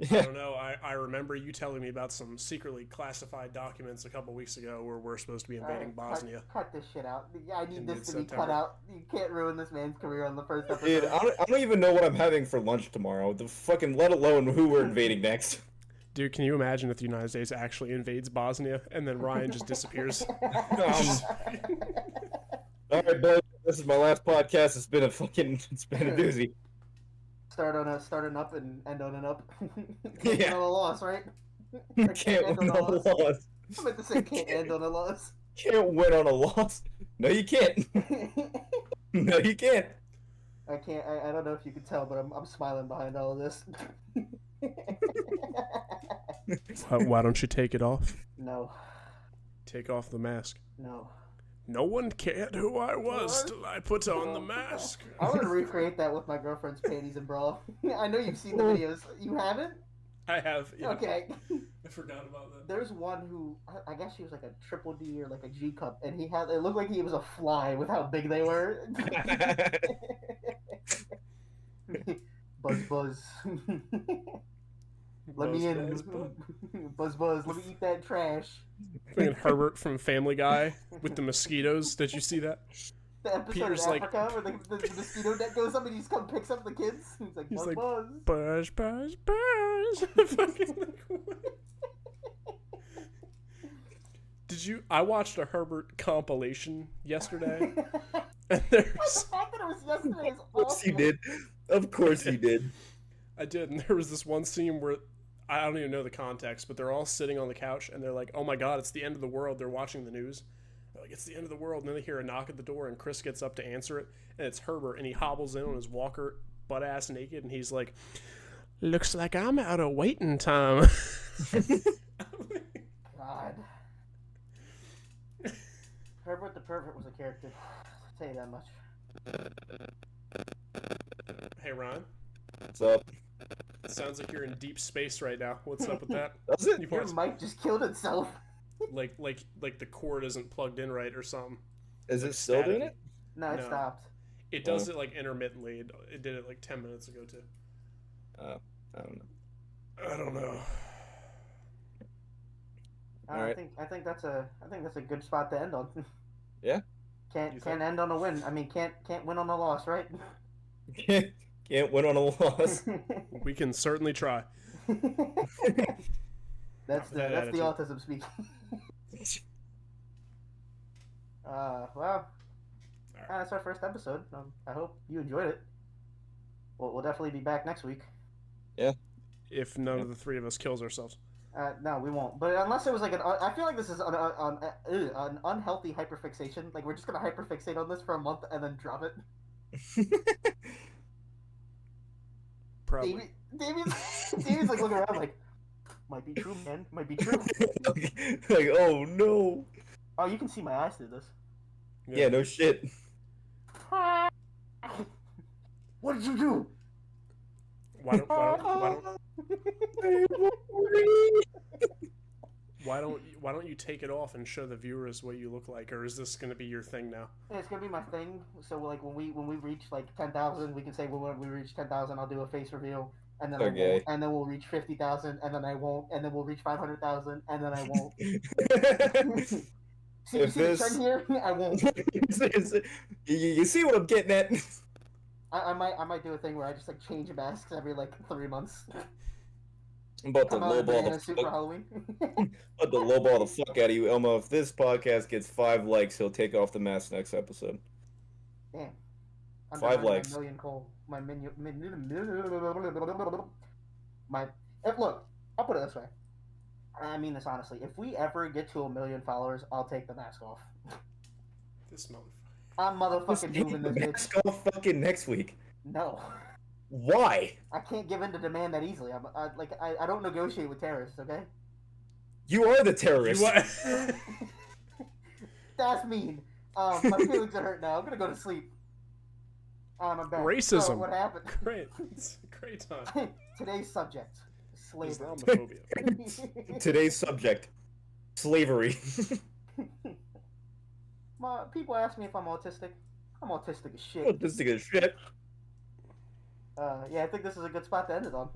I don't know. I remember you telling me about some secretly classified documents a couple weeks ago where we're supposed to be invading Bosnia. Cut this shit out. I need In this to be mid-September. cut out. You can't ruin this man's career on the first episode. Dude, I don't even know what I'm having for lunch tomorrow. The fucking let alone who we're invading next. Dude, can you imagine if the United States actually invades Bosnia and then Ryan just disappears? All right, boys. This is my last podcast. It's been a doozy. Start on an up and end on an up. Yeah. End on a loss, right? Can't end win on a on a loss. loss. I meant to say can't end on a loss. Can't win on a loss. No, you can't. No, you can't. I can't. I don't know if you can tell, but I'm smiling behind all of this. Why don't you take it off? No. Take off the mask. No. No one cared who I was till I put on the mask. I want to recreate that with my girlfriend's panties and bra. I know you've seen the videos. You haven't? I have. Yeah. Okay. I forgot about that. There's one who, I guess she was like a triple D or like a G cup, and it looked like he was a fly with how big they were. Buzz. Let me in. Buzz. Let me eat that trash. Fucking Herbert from Family Guy with the mosquitoes. Did you see that? The episode Peter's of like- Africa where the mosquito net goes up and he just comes picks up the kids. He's like, He's Buzz. like, Buzz. Fucking like, what? I watched a Herbert compilation yesterday, and The there's, fact that it was yesterday is Of course you awful. did. Of course you did. I did, and there was this one scene where I don't even know the context, but they're all sitting on the couch, and they're like, "Oh my God, it's the end of the world." They're watching the news. They're like, "It's the end of the world," and then they hear a knock at the door, and Chris gets up to answer it, and it's Herbert, and he hobbles in on his walker, butt ass naked, and he's like, "Looks like I'm out of waiting time." God. Herbert the Pervert was a character. I'll tell you that much. Hey Ron, What's up? sounds like you're in deep space right now. What's up with that? That's it. You Your want- mic just killed itself. like the cord isn't plugged in right or something. Is it Like still doing staticky. it? No, it No. stopped. It does it like intermittently. It did it like 10 minutes ago too. I don't know. I don't know. Alright. I think that's a good spot to end on. Yeah? You Can't think? end on a win. I mean, can't win on a loss, right? Can't win on a loss. We can certainly try. That's That the attitude. autism speaking. Well, that's our first episode. I hope you enjoyed it. We'll definitely be back next week. If none of the three of us kills ourselves. No, we won't. But unless it was like I feel like this is an unhealthy hyperfixation. Like we're just gonna hyperfixate on this for a month and then drop it. Probably. David's like looking around like, might be true, man. Might be true. Like, oh no. Oh, you can see my eyes through this. Yeah, no shit. What did you do? Why don't you take it off and show the viewers what you look like, or is this gonna be your thing now? Yeah, it's gonna be my thing. So like when we reach like 10,000, we can say when we reach 10,000, I'll do a face reveal, and then Okay. we'll reach 50,000, and then I won't, and then we'll reach 500,000, and then I won't. See, you If see the this- trend here? I won't. you see what I'm getting at? I might do a thing where I just like change masks every like 3 months. I'm about to Come out in a lowball banana suit for Halloween. about to lowball the fuck out of you, Elmo. If this podcast gets 5 likes, he'll take off the mask next episode. Damn. 5 likes. My million goal. My menu. My. Look, I'll put it this way. I mean this honestly. If we ever get to 1 million followers, I'll take the mask off. This motherfucker. I'm motherfucking moving this bitch. Mask off fucking next week. No. Why? I can't give in to demand that easily. I don't negotiate with terrorists, okay? You are the terrorist. That's mean. My feelings are hurt now. I'm gonna go to sleep. I'm back. Racism. So, what happened? Great. It's a great time. Today's subject: slavery. Islamophobia. Today's subject: slavery. People ask me if I'm autistic. I'm autistic as shit. Autistic as shit. Yeah, I think this is a good spot to end it on.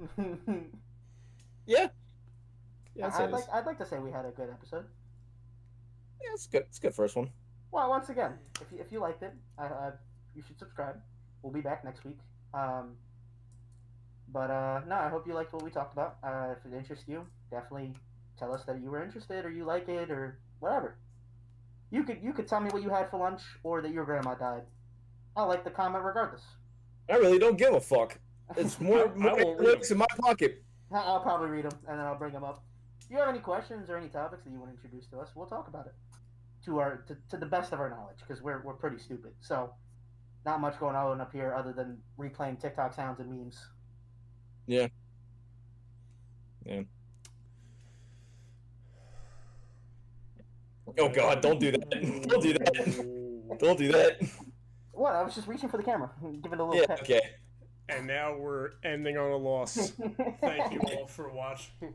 Yeah. I'd like to say we had a good episode. Yeah, it's good. It's a good first one. Well, once again, if you liked it, you should subscribe. We'll be back next week. No, I hope you liked what we talked about. If it interests you, definitely tell us that you were interested or you like it or whatever. You could tell me what you had for lunch or that your grandma died. I'll like the comment regardless. I really don't give a fuck. It's more I won't read links in my pocket. I'll probably read them and then I'll bring them up. If you have any questions or any topics that you want to introduce to us, we'll talk about it to the best of our knowledge because we're pretty stupid. So not much going on up here other than replaying TikTok sounds and memes. Yeah. Oh God! Don't do that! Don't do that! Don't do that! What? I was just reaching for the camera, giving it a little Yeah. pet. Okay. And now we're ending on a loss. Thank you all for watching.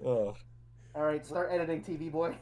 Oh. All right, start editing, TV boy.